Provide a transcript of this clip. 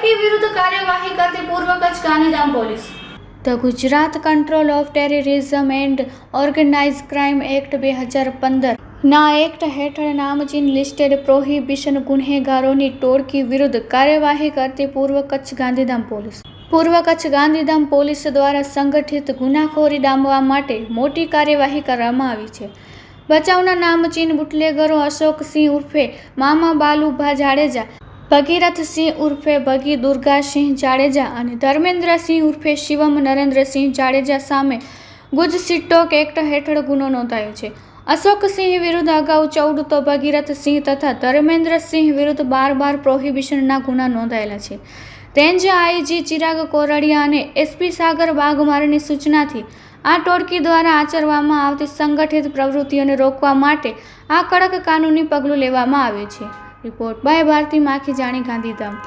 ટોળકી વિરુદ્ધ કાર્યવાહી કરતી પૂર્વ Kutch Gandhidham police. The Gujarat control of terrorism and organise crime act 2015 ના એક્ટ હેઠળ નામચીન લિસ્ટેડ પ્રોહિબિશન ગુનેગારોની ટોળકી વિરુદ્ધ કાર્યવાહી કરતી પૂર્વ કચ્છ ગાંધીધામ પોલીસ. પૂર્વ કચ્છ ગાંધીધામ પોલીસ દ્વારા સંગઠિત ગુનાખોરી ડામવા માટે મોટી કાર્યવાહી કરવામાં આવી છે. બચાવના નામચીન બુટલેગરો અશોકસિંહ ઉર્ફે મામા બાલુભા જાડેજા, ભગીરથસિંહ ઉર્ફે ભગી દુર્ગાસિંહ જાડેજા અને ધર્મેન્દ્રસિંહ ઉર્ફે શિવમ નરેન્દ્રસિંહ જાડેજા સામે ગુજસિટોક એક્ટ હેઠળ ગુનો નોંધાયો છે. અશોકસિંહ વિરુદ્ધ અગાઉ 14 તો ભગીરથસિંહ તથા ધર્મેન્દ્રસિંહ વિરુદ્ધ 12 પ્રોહિબિશનના ગુના નોંધાયેલા છે. રેન્જ આઈજી ચિરાગ કોરડિયા અને એસપી સાગર બાગમારની સૂચનાથી આ ટોળકી દ્વારા આચરવામાં આવતી સંગઠિત પ્રવૃત્તિઓને રોકવા માટે આ કડક કાનૂની પગલું લેવામાં આવ્યું છે. Report by Bharati Makhijani, Gandhidham.